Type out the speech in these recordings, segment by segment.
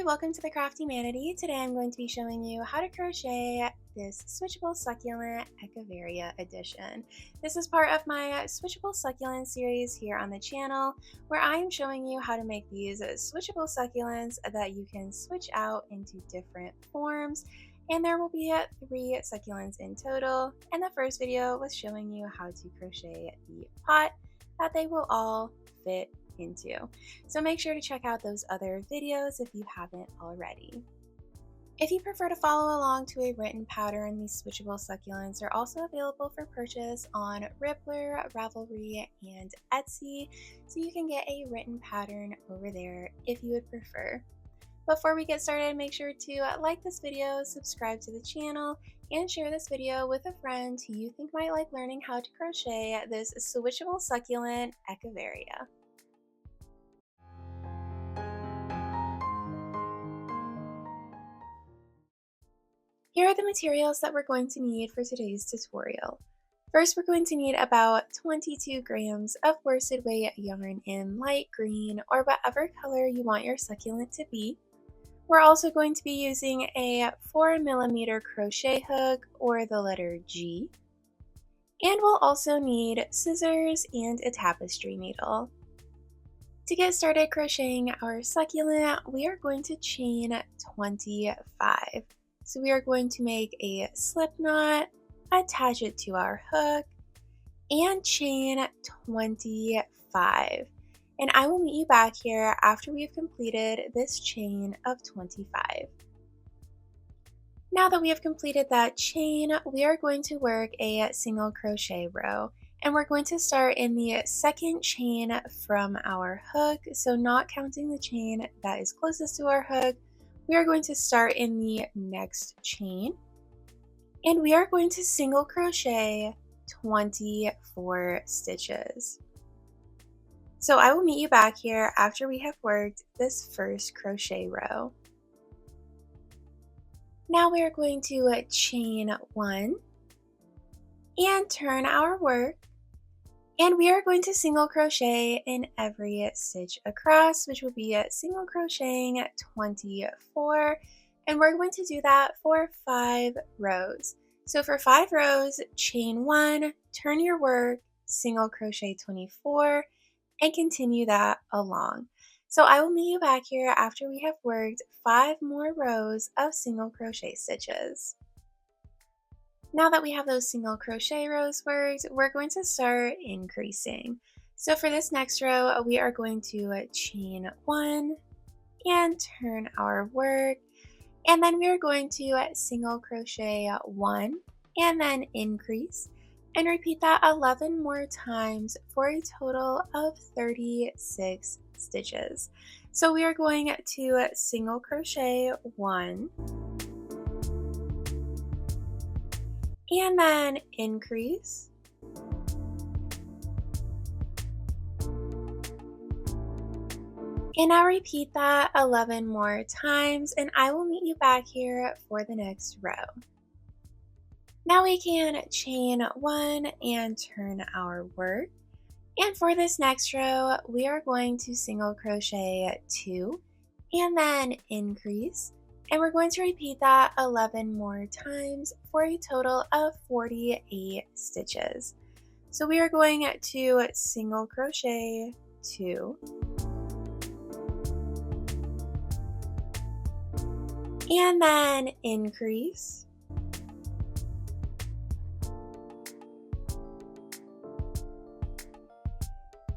welcome to the CrafteeManatee. Today I'm going to be showing you how to crochet this Switchable Succulent Echeveria edition. This is part of my Switchable Succulent series here on the channel, where I am showing you how to make these switchable succulents that you can switch out into different forms. And there will be 3 succulents in total. And the first video was showing you how to crochet the pot that they will all fit into. So make sure to check out those other videos if you haven't already. If you prefer to follow along to a written pattern, these switchable succulents are also available for purchase on Rippler, Ravelry, and Etsy, so you can get a written pattern over there if you would prefer. Before we get started, make sure to like this video, subscribe to the channel, and share this video with a friend who you think might like learning how to crochet this switchable succulent Echeveria. Here are the materials that we're going to need for today's tutorial. First, we're going to need about 22 grams of worsted weight yarn in light green or whatever color you want your succulent to be. We're also going to be using a 4mm crochet hook or the letter G. And we'll also need scissors and a tapestry needle. To get started crocheting our succulent, we are going to chain 25. So we are going to make a slip knot, attach it to our hook, and chain 25. And I will meet you back here after we've completed this chain of 25. Now that we have completed that chain, we are going to work a single crochet row. And we're going to start in the second chain from our hook, so not counting the chain that is closest to our hook. We are going to start in the next chain, and we are going to single crochet 24 stitches. So I will meet you back here after we have worked this first crochet row. Now we are going to chain 1 and turn our work. And we are going to single crochet in every stitch across, which will be single crocheting 24, and we're going to do that for 5 rows. So for 5 rows, chain 1, turn your work, single crochet 24, and continue that along. So I will meet you back here after we have worked 5 more rows of single crochet stitches. Now that we have those single crochet rows worked, we're going to start increasing. So for this next row, we are going to chain 1 and turn our work, and then we are going to single crochet 1 and then increase, and repeat that 11 more times for a total of 36 stitches. So we are going to single crochet 1 and then increase, and I'll repeat that 11 more times, and I will meet you back here for the next row. Now we can chain 1 and turn our work, and for this next row we are going to single crochet 2 and then increase, and we're going to repeat that 11 more times for a total of 48 stitches. So we are going to single crochet 2 and then increase,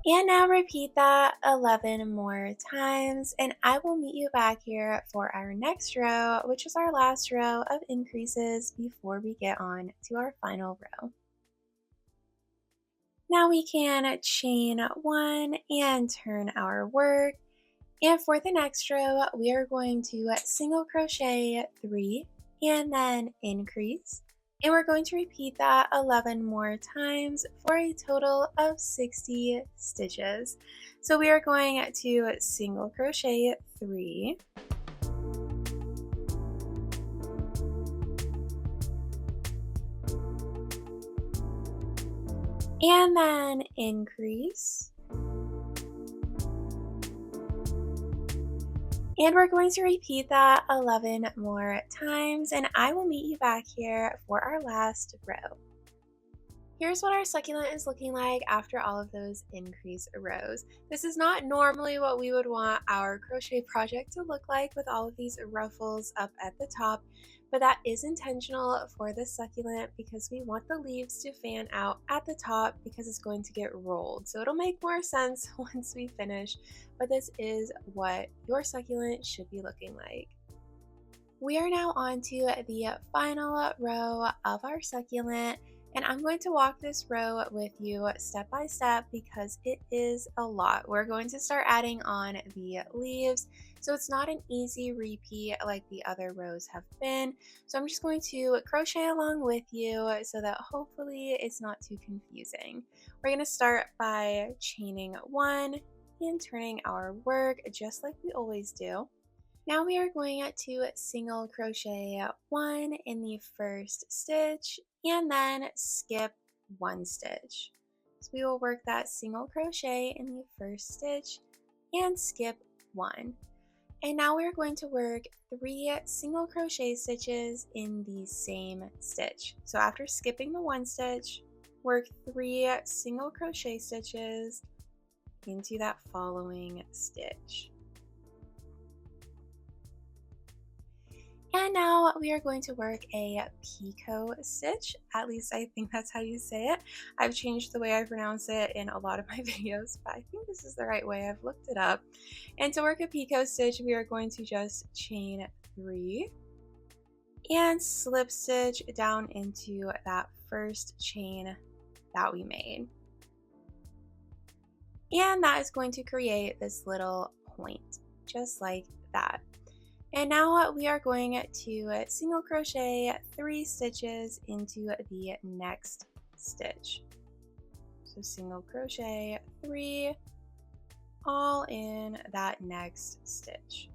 and now repeat that 11 more times, and I will meet you back here for our next row, which is our last row of increases before we get on to our final row. Now we can chain 1 and turn our work, and for the next row, we are going to single crochet 3 and then increase. And we're going to repeat that 11 more times for a total of 60 stitches. So we are going to single crochet 3 and then increase, And we're going to repeat that 11 more times, and I will meet you back here for our last row. Here's what our succulent is looking like after all of those increase rows. This is not normally what we would want our crochet project to look like with all of these ruffles up at the top, but that is intentional for the succulent because we want the leaves to fan out at the top because it's going to get rolled. So it'll make more sense once we finish, but this is what your succulent should be looking like. We are now on to the final row of our succulent, and I'm going to walk this row with you step by step because it is a lot. We're going to start adding on the leaves, so it's not an easy repeat like the other rows have been. So I'm just going to crochet along with you so that hopefully it's not too confusing. We're going to start by chaining 1 and turning our work just like we always do. Now we are going to single crochet 1 in the first stitch and then skip 1 stitch. So we will work that single crochet in the first stitch and skip 1. And now we're going to work 3 single crochet stitches in the same stitch. So after skipping the 1 stitch, work 3 single crochet stitches into that following stitch. And now we are going to work a picot stitch. At least I think that's how you say it. I've changed the way I pronounce it in a lot of my videos, but I think this is the right way. I've looked it up. And to work a picot stitch, we are going to just chain 3 and slip stitch down into that first chain that we made. And that is going to create this little point, just like that. And now we are going to single crochet 3 stitches into the next stitch. So single crochet 3 all in that next stitch.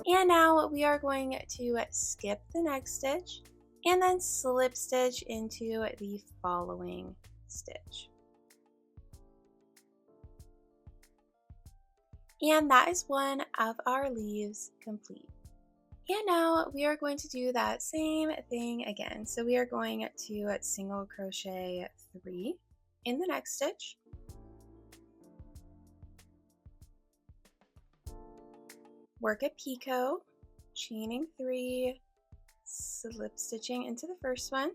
And now we are going to skip the next stitch and then slip stitch into the following stitch. And that is one of our leaves complete. And now we are going to do that same thing again. So we are going to single crochet 3 in the next stitch. Work a picot, chaining 3, slip stitching into the first one.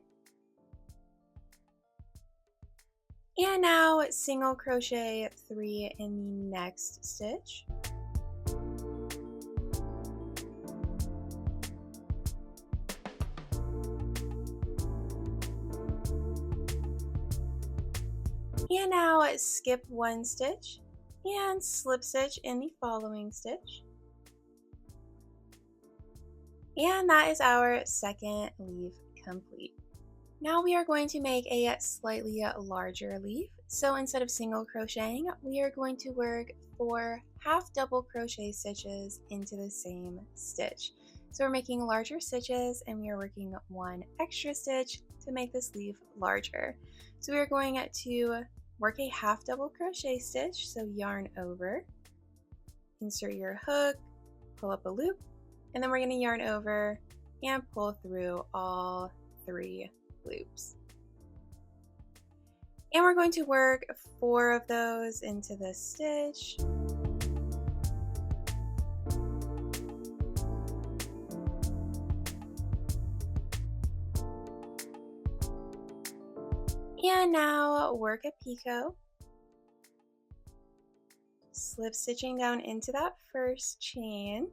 And now single crochet 3 in the next stitch. And now skip 1 stitch and slip stitch in the following stitch. And that is our second leaf complete. Now we are going to make a slightly larger leaf. So instead of single crocheting, we are going to work 4 half double crochet stitches into the same stitch. So we're making larger stitches and we are working 1 extra stitch to make this leaf larger. So we are going to work a half double crochet stitch, so yarn over, insert your hook, pull up a loop, and then we're going to yarn over and pull through all 3 loops. And we're going to work 4 of those into this stitch. And now work a picot, slip stitching down into that first chain.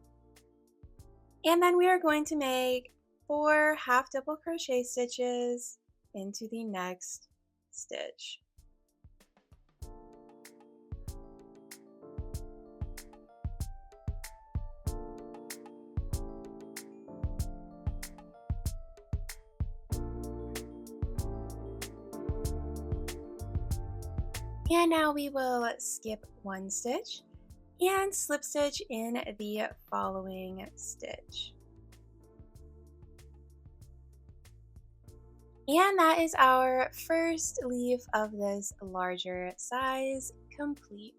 And then we are going to make 4 half double crochet stitches into the next stitch. And now we will skip 1 stitch and slip stitch in the following stitch. And that is our first leaf of this larger size complete.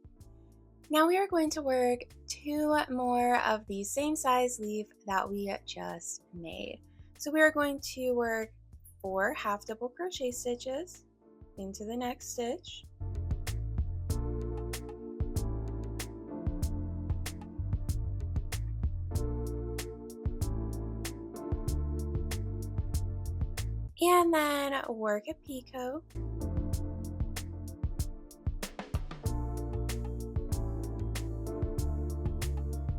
Now we are going to work 2 more of the same size leaf that we just made. So we are going to work 4 half double crochet stitches into the next stitch. And then work a picot.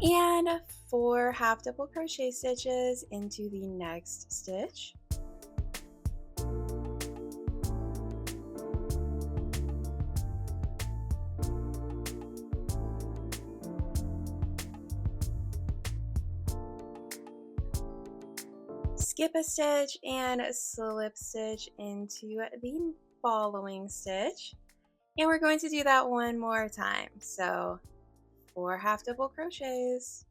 And 4 half double crochet stitches into the next stitch. Skip a stitch and slip stitch into the following stitch. And we're going to do that one more time. So 4 half double crochets.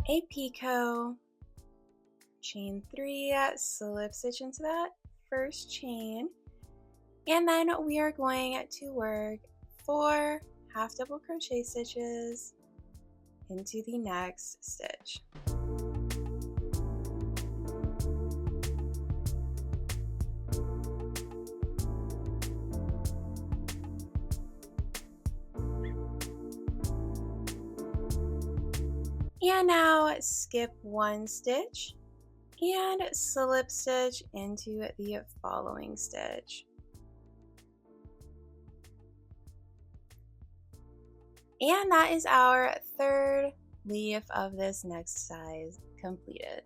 A picot, chain 3, slip stitch into that first chain, and then we are going to work 4 half double crochet stitches into the next stitch. And now skip 1 stitch and slip stitch into the following stitch. And that is our third leaf of this next size completed.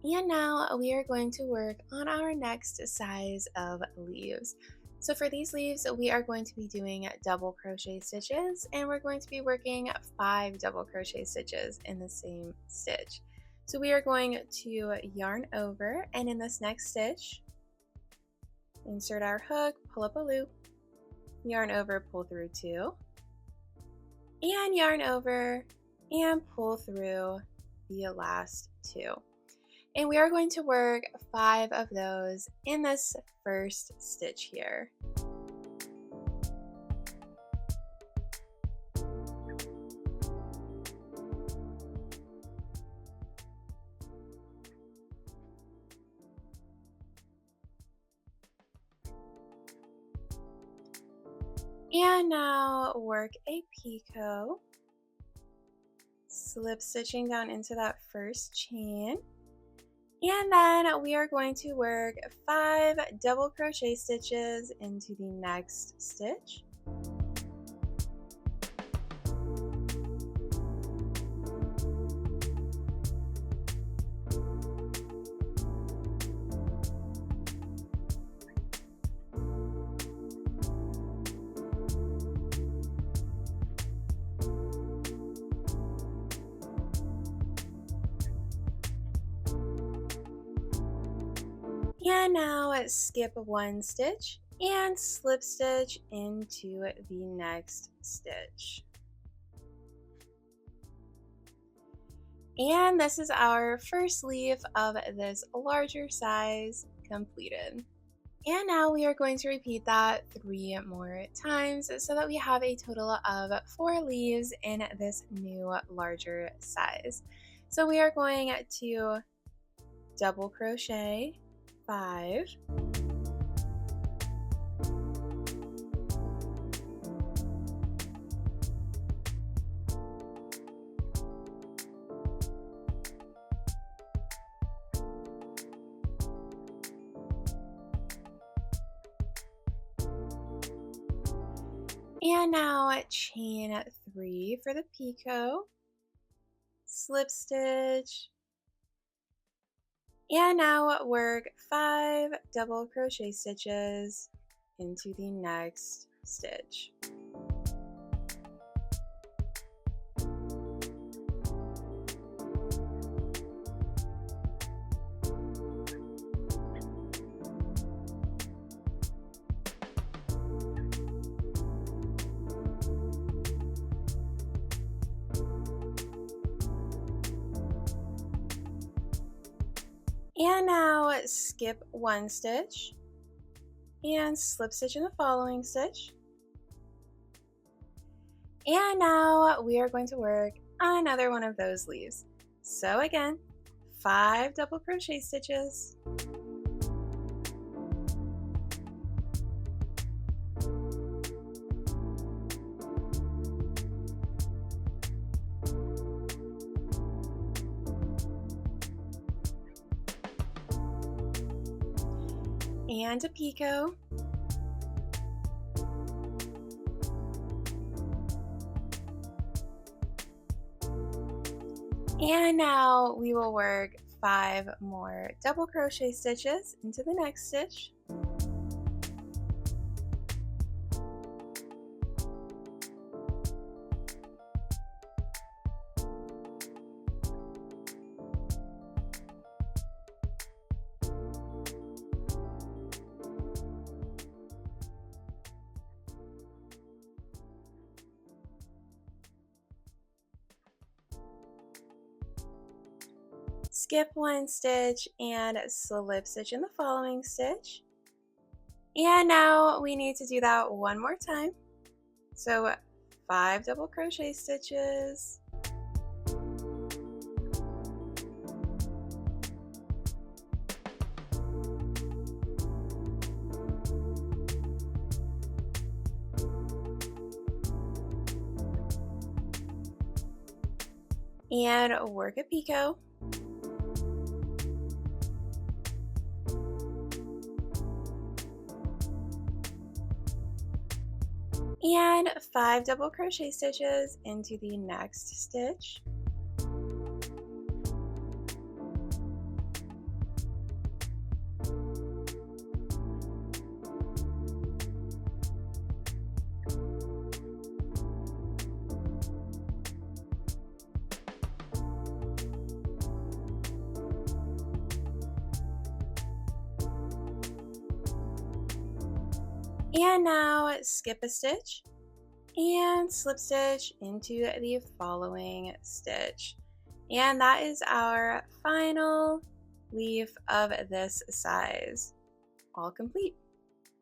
And now we are going to work on our next size of leaves. So for these leaves, we are going to be doing double crochet stitches, and we're going to be working 5 double crochet stitches in the same stitch. So we are going to yarn over, and in this next stitch, insert our hook, pull up a loop, yarn over, pull through 2, and yarn over and pull through the last 2. And we are going to work 5 of those in this first stitch here. And now work a picot, slip stitching down into that first chain. And then we are going to work 5 double crochet stitches into the next stitch. And now skip 1 stitch and slip stitch into the next stitch. And this is our first leaf of this larger size completed. And now we are going to repeat that 3 more times so that we have a total of 4 leaves in this new larger size. So we are going to double crochet 5, and now chain 3 for the picot, slip stitch, and now work 5 double crochet stitches into the next stitch. And now skip one stitch and slip stitch in the following stitch. And now we are going to work on another one of those leaves. So again, 5 double crochet stitches. And a picot. And now we will work 5 more double crochet stitches into the next stitch. Skip one stitch and slip stitch in the following stitch. And now we need to do that one more time. So 5 double crochet stitches. And work a picot. And 5 double crochet stitches into the next stitch. And now skip a stitch and slip stitch into the following stitch. And that is our final leaf of this size, all complete.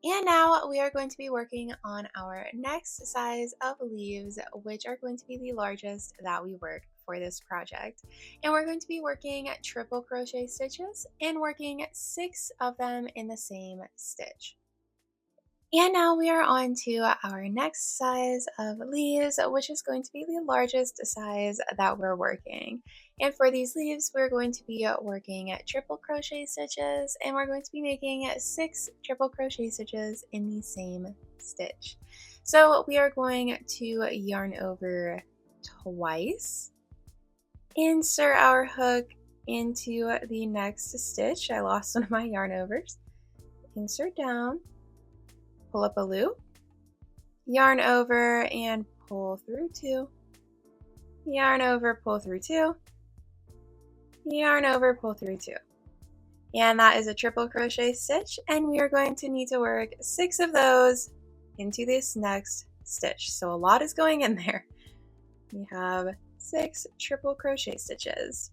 And now we are going to be working on our next size of leaves, which are going to be the largest that we work for this project. And we're going to be working triple crochet stitches and working 6 of them in the same stitch. And now we are on to our next size of leaves, which is going to be the largest size that we're working. And for these leaves, we're going to be working triple crochet stitches, and we're going to be making 6 triple crochet stitches in the same stitch. So we are going to yarn over twice, insert our hook into the next stitch. I lost one of my yarn overs. Insert down, pull up a loop, yarn over and pull through 2, yarn over, pull through 2, yarn over, pull through 2. And that is a triple crochet stitch, and we are going to need to work 6 of those into this next stitch. So a lot is going in there. We have 6 triple crochet stitches.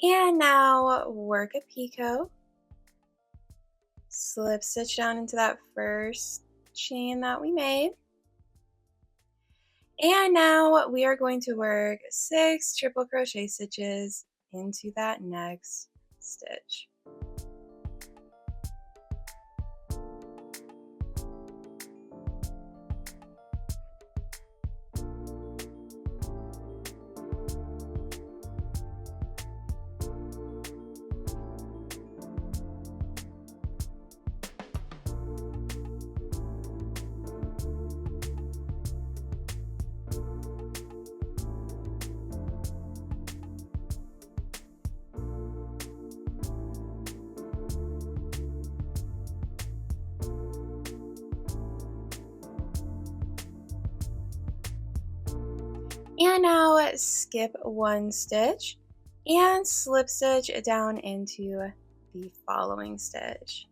And now work a picot, slip stitch down into that first chain that we made. And now we are going to work 6 triple crochet stitches into that next stitch. And now skip one stitch and slip stitch down into the following stitch.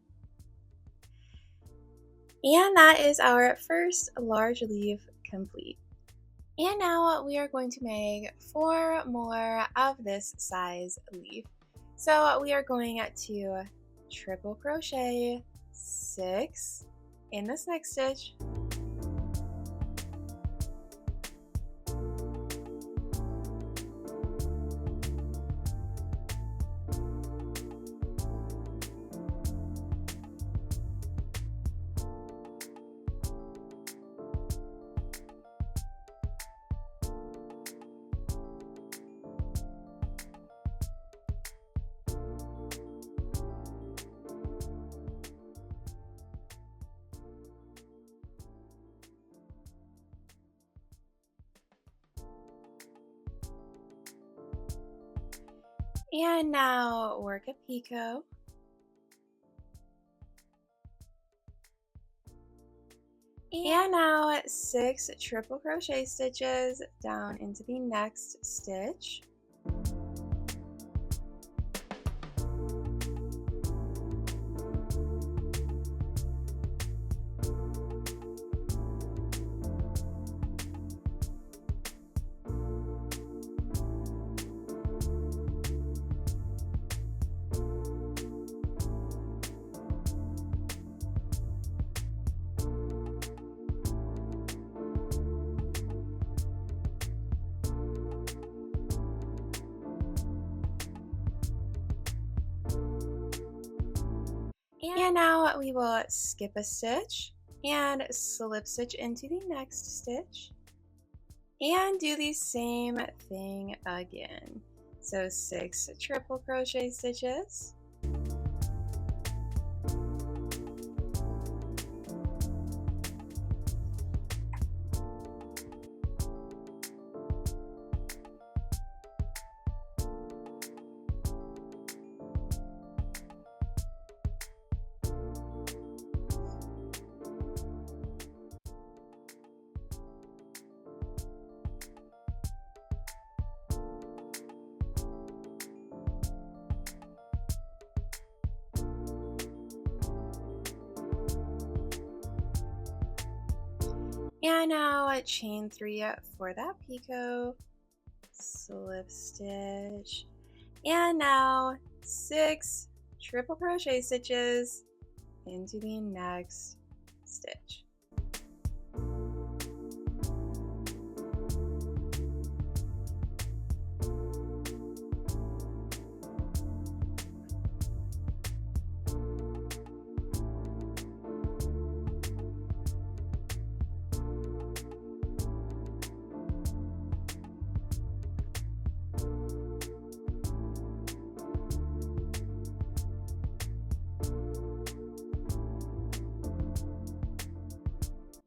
And that is our first large leaf complete. And now we are going to make 4 more of this size leaf. So we are going to triple crochet 6 in this next stitch. And now work a picot. And now 6 triple crochet stitches down into the next stitch. And now we will skip a stitch and slip stitch into the next stitch and do the same thing again. So 6 triple crochet stitches. And now chain 3 for that picot, slip stitch, and now 6 triple crochet stitches into the next stitch.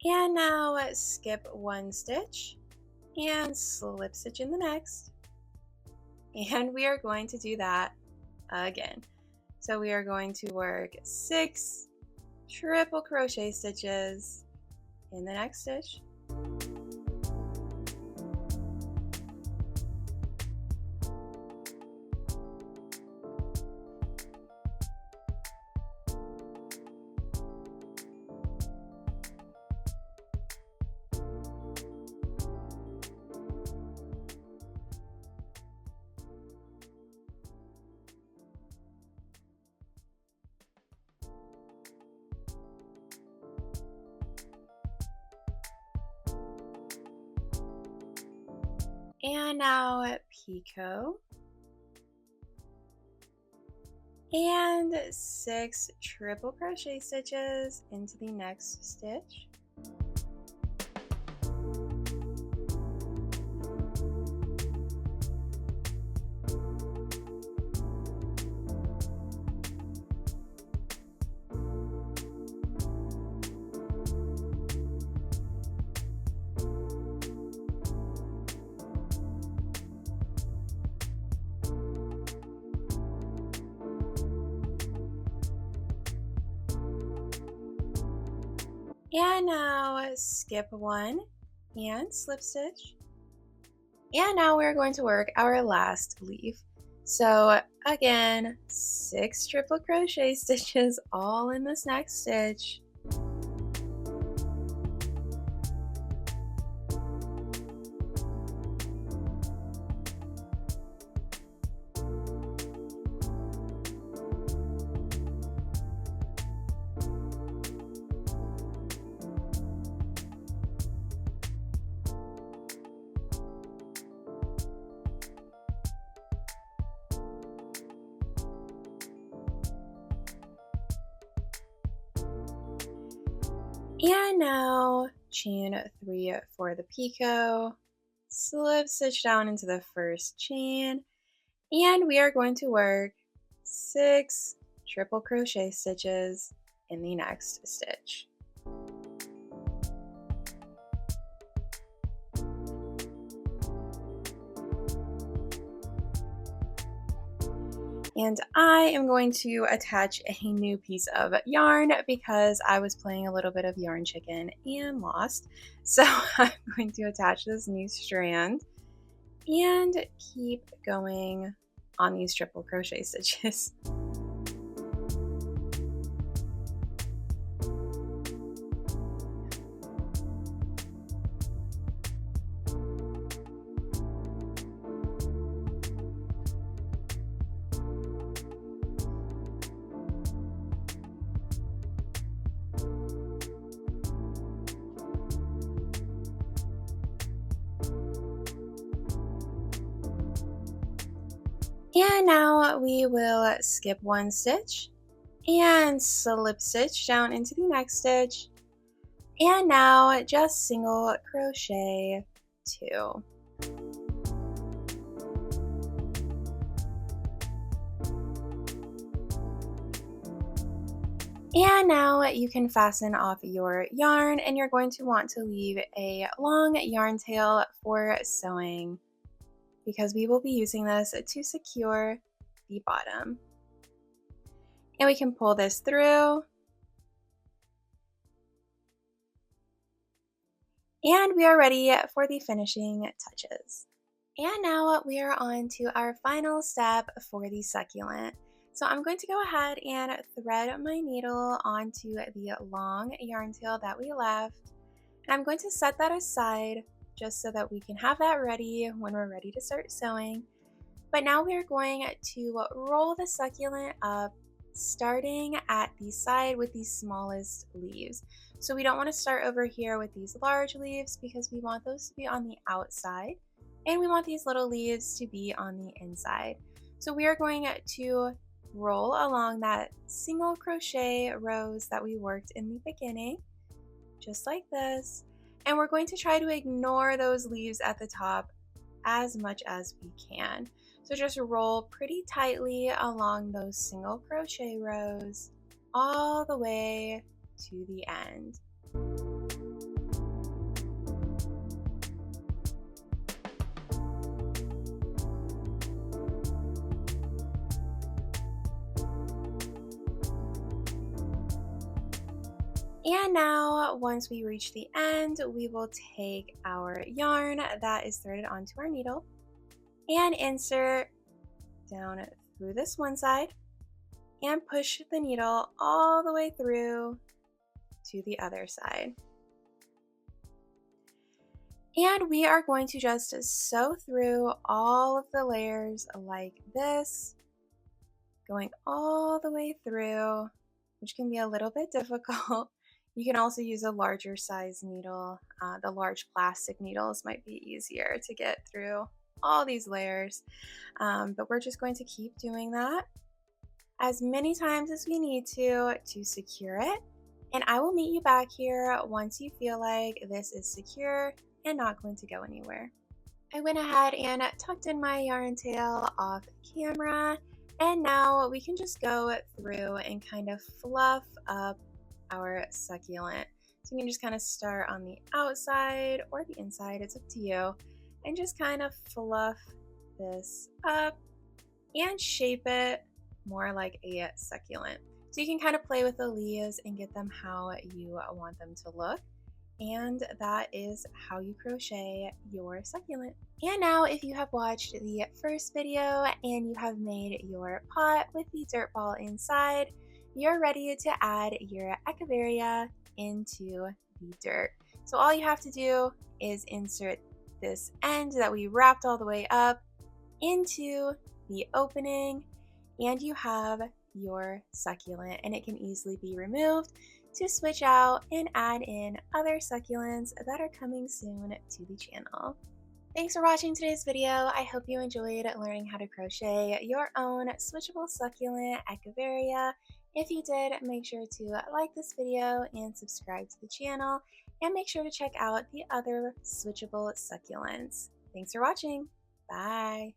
And now skip one stitch and slip stitch in the next. And we are going to do that again. So we are going to work 6 triple crochet stitches in the next stitch. And now picot and 6 triple crochet stitches into the next stitch. And now skip one and slip stitch And now we're going to work our last leaf. So again, 6 triple crochet stitches all in this next stitch. And now chain 3 for the picot, slip stitch down into the first chain, and we are going to work 6 triple crochet stitches in the next stitch. And I am going to attach a new piece of yarn because I was playing a little bit of yarn chicken and lost. So I'm going to attach this new strand and keep going on these triple crochet stitches. And now we will skip 1 stitch and slip stitch down into the next stitch. And now just single crochet 2. And now you can fasten off your yarn, and you're going to want to leave a long yarn tail for sewing because we will be using this to secure the bottom. And we can pull this through. And we are ready for the finishing touches. And now we are on to our final step for the succulent. So I'm going to go ahead and thread my needle onto the long yarn tail that we left. And I'm going to set that aside just so that we can have that ready when we're ready to start sewing. But now we are going to roll the succulent up, starting at the side with the smallest leaves. So we don't want to start over here with these large leaves because we want those to be on the outside, and we want these little leaves to be on the inside. So we are going to roll along that single crochet rows that we worked in the beginning, just like this. And we're going to try to ignore those leaves at the top as much as we can. So just roll pretty tightly along those single crochet rows all the way to the end. And now, once we reach the end, we will take our yarn that is threaded onto our needle and insert down through this one side and push the needle all the way through to the other side. And we are going to just sew through all of the layers like this, going all the way through, which can be a little bit difficult. You can also use a larger size needle. The large plastic needles might be easier to get through all these layers, but we're just going to keep doing that as many times as we need to secure it. And I will meet you back here once you feel like this is secure and not going to go anywhere. I went ahead and tucked in my yarn tail off camera, and now we can just go through and kind of fluff up our succulent. So you can just kind of start on the outside or the inside, it's up to you, and just kind of fluff this up and shape it more like a succulent. So you can kind of play with the leaves and get them how you want them to look. And that is how you crochet your succulent. And now if you have watched the first video and you have made your pot with the dirt ball inside, you're ready to add your Echeveria into the dirt. So all you have to do is insert this end that we wrapped all the way up into the opening, and you have your succulent, and it can easily be removed to switch out and add in other succulents that are coming soon to the channel. Thanks for watching today's video. I hope you enjoyed learning how to crochet your own switchable succulent Echeveria. If you did, make sure to like this video and subscribe to the channel, and make sure to check out the other switchable succulents. Thanks for watching. Bye.